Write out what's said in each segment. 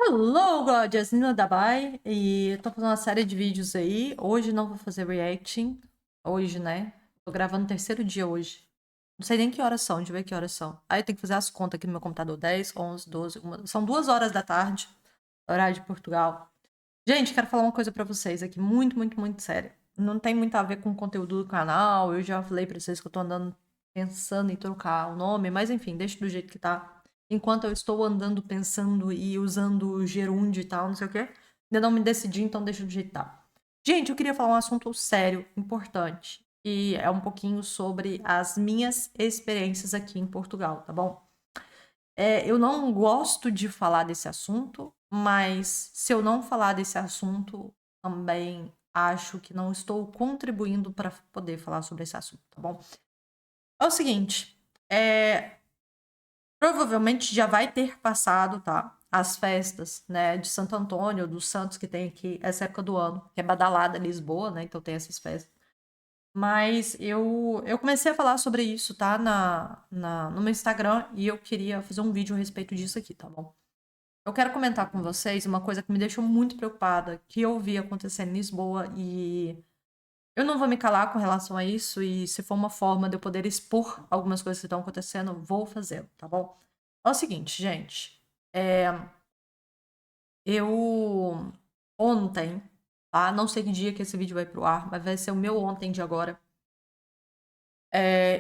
Hello, Glória, Nina Dabai, e eu tô fazendo uma série de vídeos aí. Hoje não vou fazer reacting, hoje, né? Tô gravando o terceiro dia hoje. Não sei nem que horas são, deixa eu ver que horas são. Aí eu tenho que fazer as contas aqui no meu computador: 10, 11, 12, são 2 horas da tarde, horário de Portugal. Gente, quero falar uma coisa pra vocês aqui, muito, muito, muito séria. Não tem muito a ver com o conteúdo do canal, eu já falei pra vocês que eu tô andando pensando em trocar o nome, mas enfim, deixa do jeito que tá. Enquanto eu estou andando pensando e usando o gerúndio e tal, não sei o quê, ainda não me decidi, então deixa do jeito que tá. Gente, eu queria falar um assunto sério, importante, e é um pouquinho sobre as minhas experiências aqui em Portugal, tá bom? Eu não gosto de falar desse assunto, mas se eu não falar desse assunto, também acho que não estou contribuindo para poder falar sobre esse assunto, tá bom? É o seguinte, provavelmente já vai ter passado, tá? As festas, né, de Santo Antônio, dos Santos que tem aqui essa época do ano, que é badalada Lisboa, né? Então tem essas festas. Mas eu comecei a falar sobre isso, tá? No meu Instagram, e eu queria fazer um vídeo a respeito disso aqui, tá bom? Eu quero comentar com vocês uma coisa que me deixou muito preocupada, que eu vi acontecer em Lisboa e eu não vou me calar com relação a isso e se for uma forma de eu poder expor algumas coisas que estão acontecendo, vou fazê-lo, tá bom? É o seguinte, gente, eu ontem, tá? Não sei que dia que esse vídeo vai pro ar, mas vai ser o meu ontem de agora.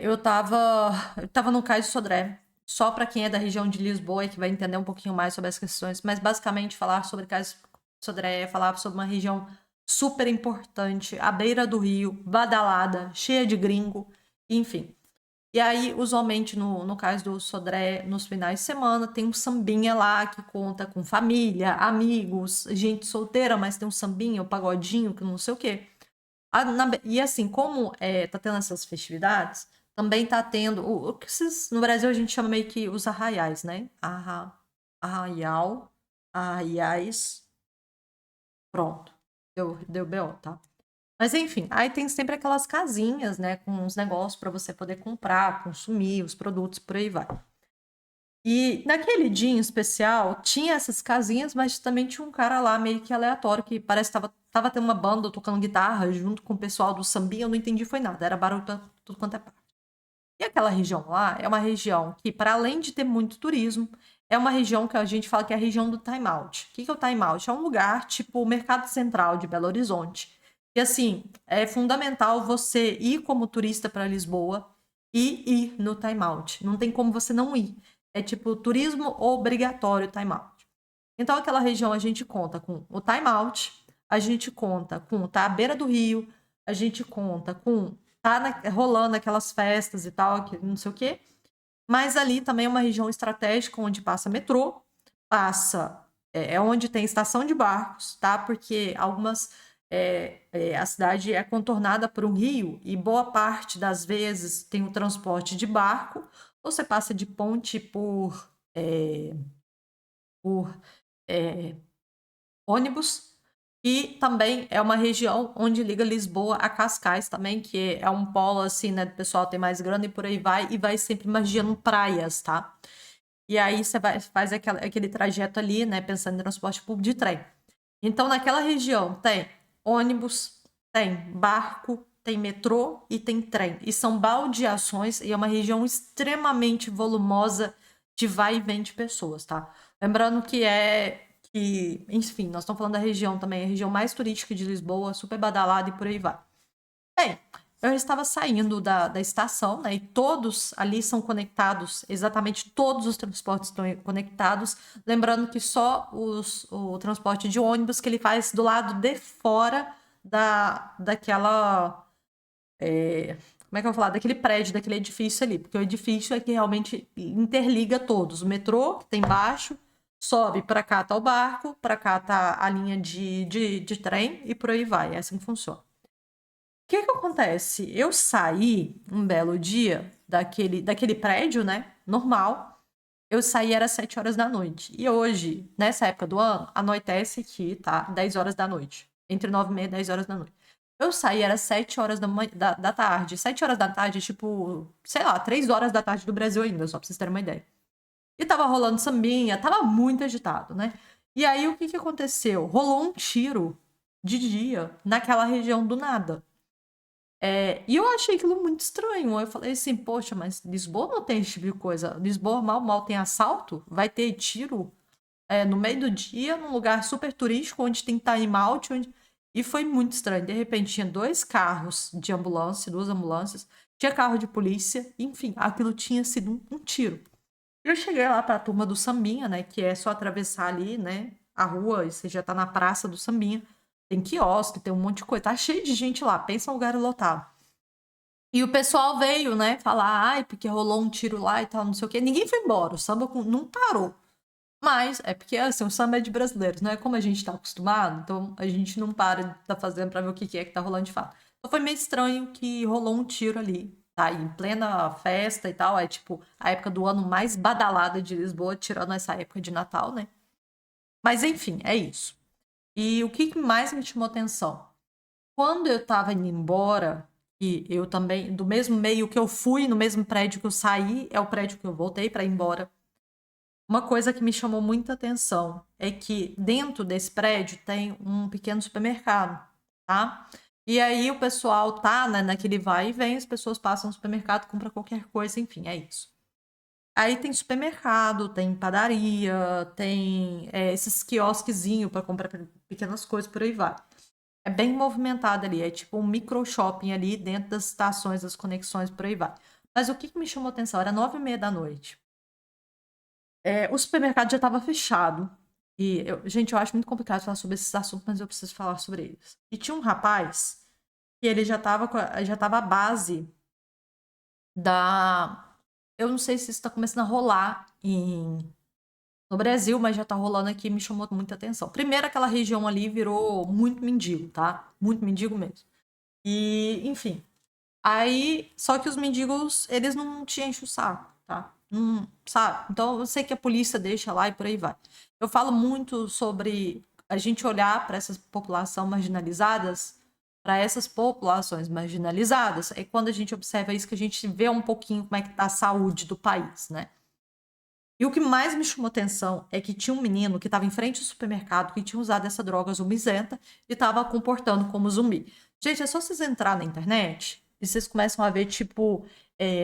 Eu tava no Cais de Sodré. Só para quem é da região de Lisboa e que vai entender um pouquinho mais sobre as questões, mas basicamente falar sobre Cais de Sodré é falar sobre uma região super importante, à beira do rio, badalada, cheia de gringo, enfim. E aí, usualmente, no caso do Sodré, nos finais de semana, tem um sambinha lá que conta com família, amigos, gente solteira, mas tem um sambinha, um pagodinho, que não sei o quê. E assim, como tá tendo essas festividades, também tá tendo o que no Brasil a gente chama meio que os arraiais, né? Arraial, arraiais, pronto. Deu BO, tá? Mas enfim, aí tem sempre aquelas casinhas, né, com uns negócios para você poder comprar, consumir os produtos, por aí vai. E naquele dia em especial, tinha essas casinhas, mas também tinha um cara lá meio que aleatório, que parece que tava tendo uma banda tocando guitarra junto com o pessoal do sambinha, eu não entendi foi nada, era barulho pra tudo quanto é parte. E aquela região lá é uma região que, para além de ter muito turismo, é uma região que a gente fala que é a região do time out. O que é o time out? É um lugar tipo o Mercado Central de Belo Horizonte. E assim, é fundamental você ir como turista para Lisboa e ir no time out. Não tem como você não ir. É tipo turismo obrigatório time out. Então, aquela região a gente conta com o time out, a gente conta com tá à beira do rio, a gente conta com rolando aquelas festas e tal, que não sei o quê. Mas ali também é uma região estratégica onde passa metrô, é onde tem estação de barcos, tá? Porque a cidade é contornada por um rio e boa parte das vezes tem o transporte de barco, ou você passa de ponte por é, ônibus. E também é uma região onde liga Lisboa a Cascais também, que é um polo assim, né, do pessoal tem mais grana e por aí vai, e vai sempre imaginando praias, tá? E aí você faz aquele trajeto ali, né, pensando em transporte público de trem. Então, naquela região tem ônibus, tem barco, tem metrô e tem trem. E são baldeações e é uma região extremamente volumosa de vai e vem de pessoas, tá? Lembrando enfim, nós estamos falando da região também, a região mais turística de Lisboa, super badalada e por aí vai. Bem, eu estava saindo da estação, né? E todos ali são conectados, exatamente todos os transportes estão conectados. Lembrando que só o transporte de ônibus que ele faz do lado de fora daquela. Como é que eu vou falar? Daquele prédio, daquele edifício ali. Porque o edifício é que realmente interliga todos. O metrô, que tem embaixo, sobe para cá tá o barco, para cá tá a linha de trem e por aí vai. É assim que funciona. O que que acontece? Eu saí um belo dia daquele prédio, né? Normal. Eu saí era 7 horas da noite. E hoje, nessa época do ano, anoitece aqui, tá? 10 horas da noite. Entre 9 e meia e 10 horas da noite. Eu saí era 7 horas da tarde. 7 horas da tarde, tipo, sei lá, 3 horas da tarde do Brasil ainda, só pra vocês terem uma ideia. E tava rolando sambinha, tava muito agitado, né? E aí, o que que aconteceu? Rolou um tiro de dia naquela região do nada. E eu achei aquilo muito estranho. Eu falei assim, poxa, mas Lisboa não tem esse tipo de coisa. Lisboa mal tem assalto, vai ter tiro no meio do dia, num lugar super turístico, onde tem time out, e foi muito estranho. De repente tinha dois carros de ambulância, duas ambulâncias, tinha carro de polícia, enfim, aquilo tinha sido um tiro. Eu cheguei lá para a turma do Sambinha, né, que é só atravessar ali, né, a rua, e você já tá na praça do Sambinha. Tem quiosque, tem um monte de coisa, tá cheio de gente lá, pensa um lugar lotado. E o pessoal veio, né, falar, ai, porque rolou um tiro lá e tal, não sei o quê. Ninguém foi embora, o samba não parou. Mas é porque, assim, o samba é de brasileiros, não é como a gente tá acostumado, então a gente não para de tá fazendo pra ver o que que é que tá rolando de fato. Então foi meio estranho que rolou um tiro ali, tá? Em plena festa e tal, é tipo a época do ano mais badalada de Lisboa, tirando essa época de Natal, né? Mas enfim, é isso. E o que que mais me chamou atenção? Quando eu tava indo embora, e eu também, do mesmo meio que eu fui, no mesmo prédio que eu saí, é o prédio que eu voltei pra ir embora. Uma coisa que me chamou muita atenção é que dentro desse prédio tem um pequeno supermercado, tá? E aí o pessoal tá, né, naquele vai e vem, as pessoas passam no supermercado, compram qualquer coisa, enfim, é isso. Aí tem supermercado, tem padaria, tem esses quiosquezinhos para comprar pequenas coisas, por aí vai. É bem movimentado ali, é tipo um micro shopping ali dentro das estações, das conexões, por aí vai. Mas o que que me chamou atenção? Era 9h30 da noite. O supermercado já estava fechado. E, gente, eu acho muito complicado falar sobre esses assuntos, mas eu preciso falar sobre eles. E tinha um rapaz que ele já tava à base da. Eu não sei se isso está começando a rolar no Brasil, mas já tá rolando aqui e me chamou muita atenção. Primeiro, aquela região ali virou muito mendigo, tá? Muito mendigo mesmo. E, enfim. Aí, só que os mendigos, eles não te enchem o saco, tá? Não, sabe? Então, eu sei que a polícia deixa lá e por aí vai. Eu falo muito sobre a gente olhar para essas populações marginalizadas, para essas populações marginalizadas, é quando a gente observa isso que a gente vê um pouquinho como é que tá a saúde do país, né? E o que mais me chamou atenção é que tinha um menino que estava em frente ao supermercado que tinha usado essa droga zumbizenta e estava comportando como zumbi. Gente, é só vocês entrar na internet e vocês começam a ver, tipo,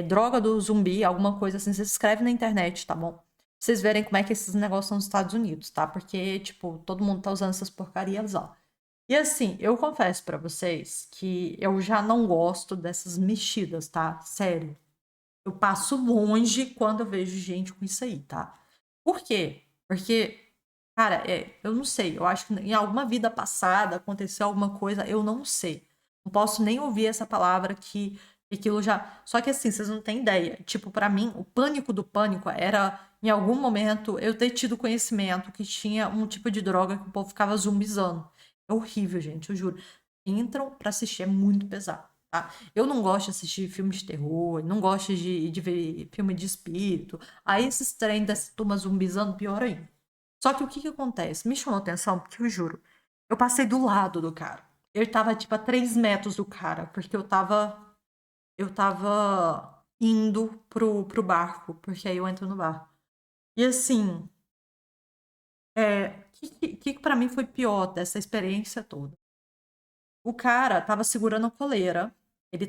droga do zumbi, alguma coisa assim. Vocês escrevem na internet, tá bom? Pra vocês verem como é que esses negócios são nos Estados Unidos, tá? Porque, tipo, todo mundo tá usando essas porcarias lá. E assim, eu confesso pra vocês que eu já não gosto dessas mexidas, tá? Sério. Eu passo longe quando eu vejo gente com isso aí, tá? Por quê? Porque, cara, eu não sei. Eu acho que em alguma vida passada aconteceu alguma coisa, eu não sei. Não posso nem ouvir essa palavra que aquilo já. Só que assim, vocês não têm ideia. Tipo, pra mim, o pânico do pânico era, em algum momento, eu ter tido conhecimento que tinha um tipo de droga que o povo ficava zumbizando. É horrível, gente, eu juro. Entram pra assistir, é muito pesado. Tá? Eu não gosto de assistir filme de terror, não gosto de ver filme de espírito. Aí esses trem dessa turma zumbizando, pior ainda. Só que o que que acontece? Me chamou a atenção, porque eu juro, eu passei do lado do cara. Ele tava, tipo, a 3 metros do cara, porque eu tava indo pro barco, porque aí eu entro no barco. E assim, que pra mim foi pior dessa experiência toda? O cara tava segurando a coleira. Ele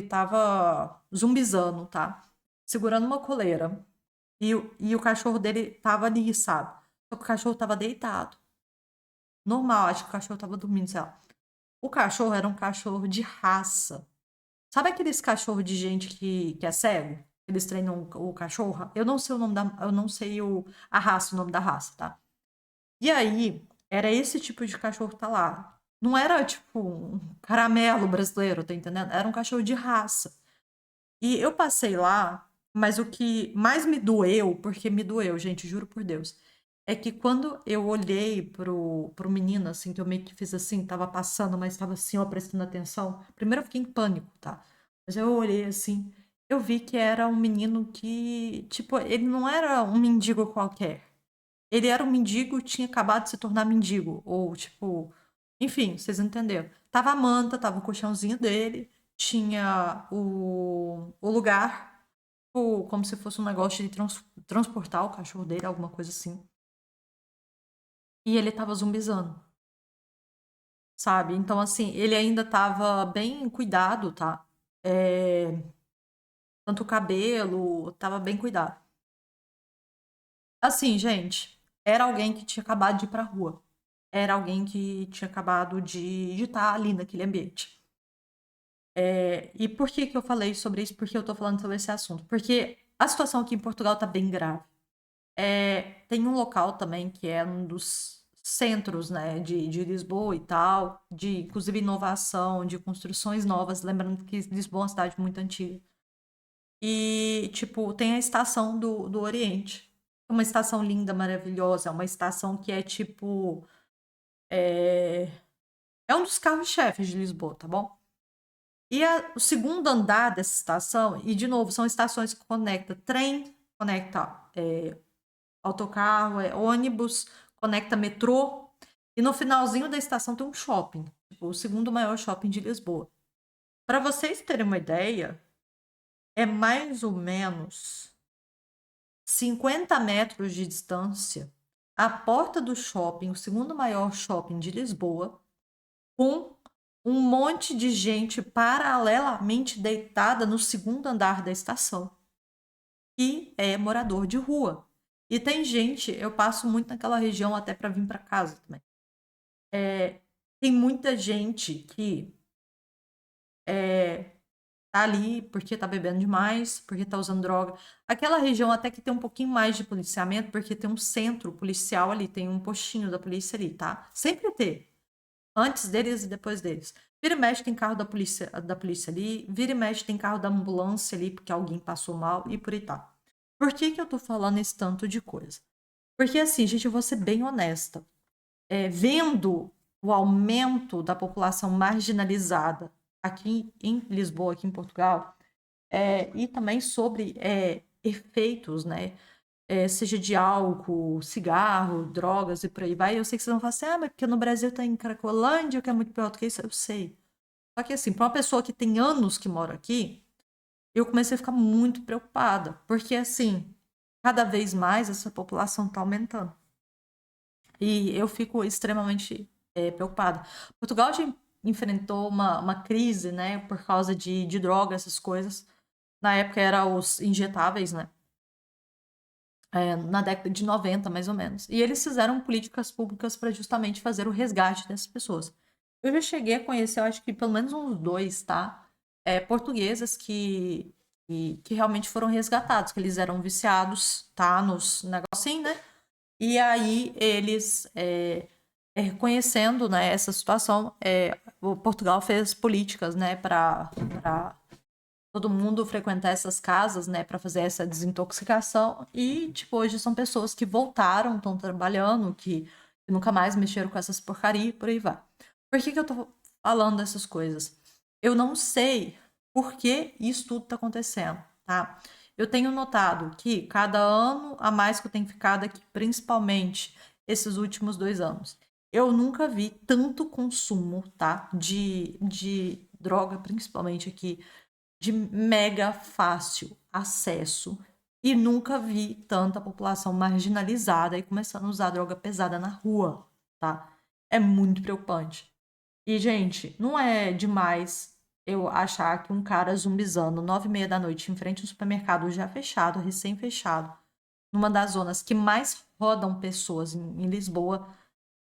tava zumbizando, tá? Segurando uma coleira. E o cachorro dele tava ali, sabe? Só que o cachorro tava deitado. Normal, acho que o cachorro tava dormindo, sei lá. O cachorro era um cachorro de raça. Sabe aqueles cachorros de gente que é cego? Eles treinam o cachorro? Eu não sei o nome da. Eu não sei a raça, o nome da raça, tá? E aí, era esse tipo de cachorro que tá lá. Não era tipo um caramelo brasileiro, tá entendendo? Era um cachorro de raça. E eu passei lá, mas o que mais me doeu, porque me doeu, gente, juro por Deus, é que quando eu olhei pro menino, assim, que eu meio que fiz assim, tava passando, mas tava assim, ó, prestando atenção. Primeiro eu fiquei em pânico, tá? Mas eu olhei assim, eu vi que era um menino que, tipo, ele não era um mendigo qualquer. Ele era um mendigo e tinha acabado de se tornar mendigo. Ou, tipo, enfim, vocês entenderam. Tava a manta, tava o colchãozinho dele, tinha o lugar, como se fosse um negócio de transportar o cachorro dele, alguma coisa assim. e ele estava zumbizando, sabe? Então, assim, ele ainda estava bem cuidado, tá? É, tanto o cabelo, estava bem cuidado. Assim, gente, era alguém que tinha acabado de ir pra rua. Era alguém que tinha acabado de estar ali naquele ambiente. E por que que eu falei sobre isso? Por que eu tô falando sobre esse assunto? Porque a situação aqui em Portugal tá bem grave. Tem um local também que é um dos centros, né, de Lisboa e tal, de inclusive inovação, de construções novas. Lembrando que Lisboa é uma cidade muito antiga. E, tipo, tem a estação do Oriente. É uma estação linda, maravilhosa. É uma estação que é tipo. É, é um dos carros-chefes de Lisboa, tá bom? E o segundo andar dessa estação, e de novo, são estações que conecta trem, conecta autocarro, ônibus, conecta metrô. E no finalzinho da estação tem um shopping, tipo, o segundo maior shopping de Lisboa. Para vocês terem uma ideia, é mais ou menos 50 metros de distância a porta do shopping, o segundo maior shopping de Lisboa, com um monte de gente paralelamente deitada no segundo andar da estação, que é morador de rua. E tem gente, eu passo muito naquela região até para vir para casa também. Tem muita gente que tá ali porque tá bebendo demais, porque tá usando droga. Aquela região até que tem um pouquinho mais de policiamento, porque tem um centro policial ali, tem um postinho da polícia ali, tá? Sempre ter. Antes deles e depois deles. Vira e mexe tem carro da polícia ali, vira e mexe tem carro da ambulância ali, porque alguém passou mal e por aí tá. Por que que eu tô falando esse tanto de coisa? Porque assim, gente, eu vou ser bem honesta. Vendo o aumento da população marginalizada aqui em Lisboa, aqui em Portugal, e também sobre efeitos, né? Seja de álcool, cigarro, drogas e por aí vai. Eu sei que vocês vão falar assim, mas porque no Brasil tem Cracolândia, que é muito pior do que isso, eu sei. Só que assim, para uma pessoa que tem anos que mora aqui, eu comecei a ficar muito preocupada, porque assim, cada vez mais essa população está aumentando. E eu fico extremamente preocupada. Portugal já enfrentou uma crise, né, por causa de droga, essas coisas. Na época era os injetáveis, né? Na década de 90, mais ou menos. E eles fizeram políticas públicas para justamente fazer o resgate dessas pessoas. Eu já cheguei a conhecer, eu acho que pelo menos uns dois, tá? Portuguesas que realmente foram resgatados, que eles eram viciados, tá? Nos negocinhos, né? E aí eles, reconhecendo, né, essa situação, o Portugal fez políticas, né, para todo mundo frequentar essas casas, né, para fazer essa desintoxicação. E, tipo, hoje são pessoas que voltaram, estão trabalhando, que nunca mais mexeram com essas porcaria e por aí vai. Por que que eu tô falando dessas coisas? Eu não sei por que isso tudo tá acontecendo, tá? Eu tenho notado que cada ano a mais que eu tenho ficado aqui, principalmente esses últimos 2 anos, eu nunca vi tanto consumo, tá? De droga, principalmente aqui de mega fácil acesso e nunca vi tanta população marginalizada e começando a usar droga pesada na rua, tá? É muito preocupante. E, gente, não é demais eu achar que um cara zumbizando 9h30 da noite em frente a um supermercado já fechado, recém-fechado, numa das zonas que mais rodam pessoas em Lisboa,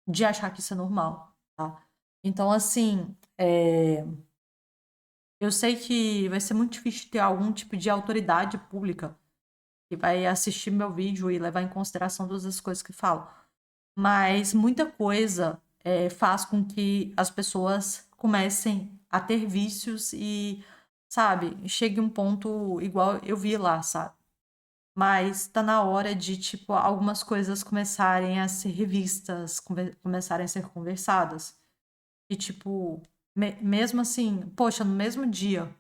de achar que isso é normal, tá? Então, assim, eu sei que vai ser muito difícil ter algum tipo de autoridade pública que vai assistir meu vídeo e levar em consideração todas as coisas que falo. Mas muita coisa faz com que as pessoas comecem a ter vícios e, sabe, chegue um ponto igual eu vi lá, sabe? Mas tá na hora de, tipo, algumas coisas começarem a ser revistas, começarem a ser conversadas. E, tipo, mesmo assim, poxa, no mesmo dia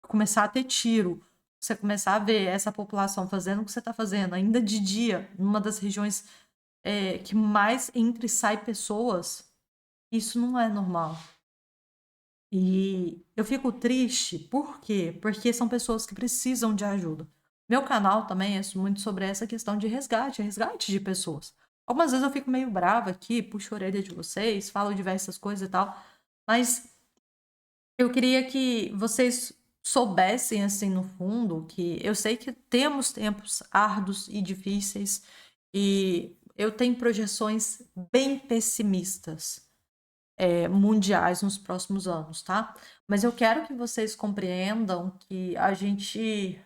começar a ter tiro, você começar a ver essa população fazendo o que você está fazendo, ainda de dia, numa das regiões que mais entra e sai pessoas, isso não é normal. E eu fico triste, por quê? Porque são pessoas que precisam de ajuda. Meu canal também é muito sobre essa questão de resgate, resgate de pessoas. Algumas vezes eu fico meio brava aqui, puxo a orelha de vocês, falo diversas coisas e tal, mas eu queria que vocês soubessem, assim, no fundo, que eu sei que temos tempos árduos e difíceis, e eu tenho projeções bem pessimistas, mundiais nos próximos anos, tá? Mas eu quero que vocês compreendam que a gente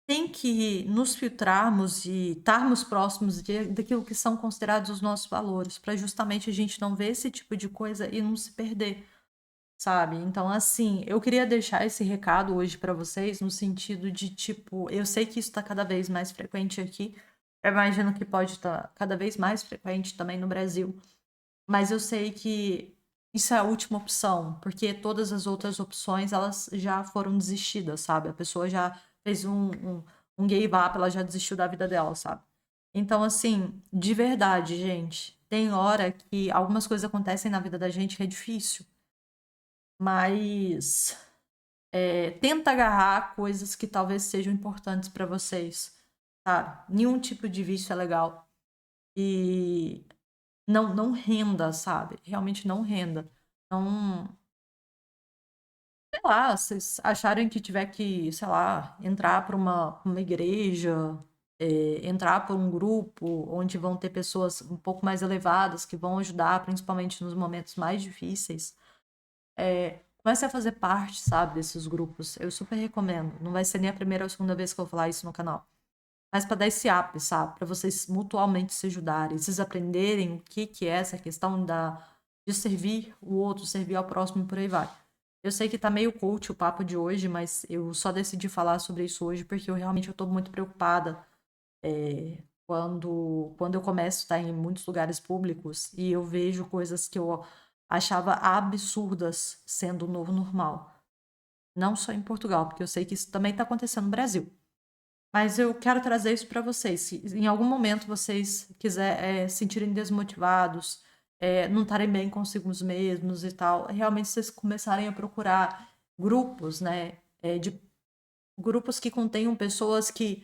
tem que nos filtrarmos e estarmos próximos daquilo que são considerados os nossos valores, para justamente a gente não ver esse tipo de coisa e não se perder, sabe? Então, assim, eu queria deixar esse recado hoje para vocês, no sentido de, tipo, eu sei que isso está cada vez mais frequente aqui, eu imagino que pode estar cada vez mais frequente também no Brasil, mas eu sei que isso é a última opção, porque todas as outras opções, elas já foram desistidas, sabe? A pessoa já fez um gave up, ela já desistiu da vida dela, sabe? Então, assim, de verdade, gente, tem hora que algumas coisas acontecem na vida da gente que é difícil, mas tenta agarrar coisas que talvez sejam importantes pra vocês, sabe? Nenhum tipo de vício é legal. E não renda, sabe? Realmente não renda. Não, sei lá, vocês acharem que tiver que, sei lá, entrar para uma igreja, entrar para um grupo onde vão ter pessoas um pouco mais elevadas que vão ajudar, principalmente nos momentos mais difíceis, comece a fazer parte, sabe, desses grupos. Eu super recomendo. Não vai ser nem a primeira ou a segunda vez que eu vou falar isso no canal. Mas para dar esse up, sabe? Para vocês mutualmente se ajudarem, vocês aprenderem o que que é essa questão de servir o outro, servir ao próximo e por aí vai. Eu sei que tá meio coach o papo de hoje, mas eu só decidi falar sobre isso hoje porque eu realmente eu tô muito preocupada quando eu começo a estar em muitos lugares públicos e eu vejo coisas que eu achava absurdas sendo o novo normal. Não só em Portugal, porque eu sei que isso também está acontecendo no Brasil. Mas eu quero trazer isso para vocês. Se em algum momento vocês sentirem desmotivados, não estarem bem consigo mesmos e tal, realmente vocês começarem a procurar grupos, né? De grupos que contenham pessoas que,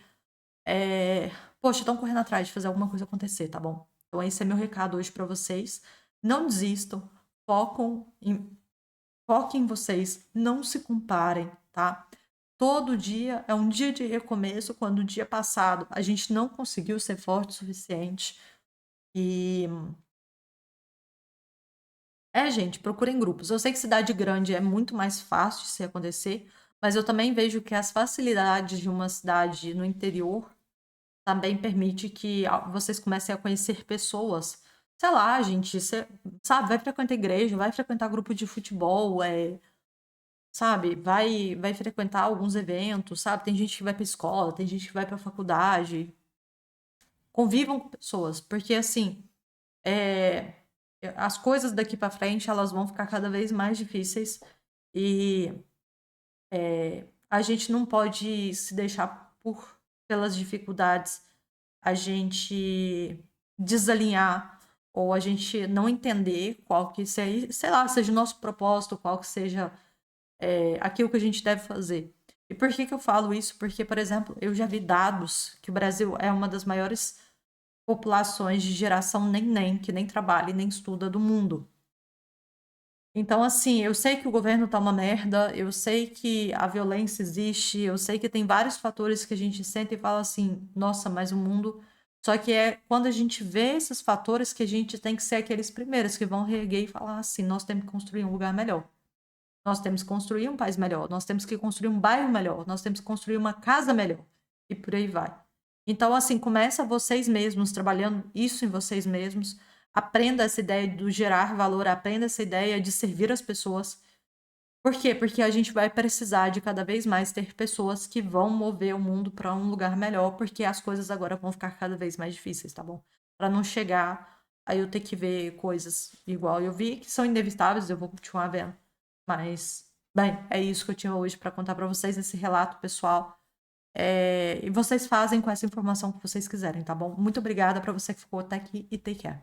poxa, estão correndo atrás de fazer alguma coisa acontecer, tá bom? Então esse é meu recado hoje para vocês. Não desistam, focam em, foquem em vocês, não se comparem, tá? Todo dia é um dia de recomeço quando o dia passado a gente não conseguiu ser forte o suficiente. E gente, procurem grupos. Eu sei que cidade grande é muito mais fácil de se acontecer, mas eu também vejo que as facilidades de uma cidade no interior também permite que vocês comecem a conhecer pessoas. Sei lá, gente, você, sabe, vai frequentar igreja, vai frequentar grupo de futebol, sabe, vai frequentar alguns eventos, sabe? Tem gente que vai pra escola, tem gente que vai pra faculdade. Convivam com pessoas, porque assim, é, as coisas daqui pra frente, elas vão ficar cada vez mais difíceis e a gente não pode se deixar pelas dificuldades, a gente desalinhar ou a gente não entender qual que seja, sei lá, seja o nosso propósito, qual que seja aquilo que a gente deve fazer. E por que que eu falo isso? Porque, por exemplo, eu já vi dados que o Brasil é uma das maiores populações de geração neném, que nem trabalha e nem estuda do mundo. Então, assim, eu sei que o governo tá uma merda, eu sei que a violência existe, eu sei que tem vários fatores que a gente senta e fala assim, nossa, mas o mundo. Só que é quando a gente vê esses fatores que a gente tem que ser aqueles primeiros que vão reerguer e falar assim, nós temos que construir um lugar melhor. Nós temos que construir um país melhor, nós temos que construir um bairro melhor, nós temos que construir uma casa melhor. E por aí vai. Então, assim, começa vocês mesmos, trabalhando isso em vocês mesmos. Aprenda essa ideia do gerar valor, aprenda essa ideia de servir as pessoas. Por quê? Porque a gente vai precisar de cada vez mais ter pessoas que vão mover o mundo para um lugar melhor, porque as coisas agora vão ficar cada vez mais difíceis, tá bom? Para não chegar aí eu ter que ver coisas igual eu vi, que são inevitáveis, eu vou continuar vendo. Mas, bem, é isso que eu tinha hoje para contar para vocês, esse relato pessoal. E vocês fazem com essa informação que vocês quiserem, tá bom? Muito obrigada para você que ficou até aqui e take care.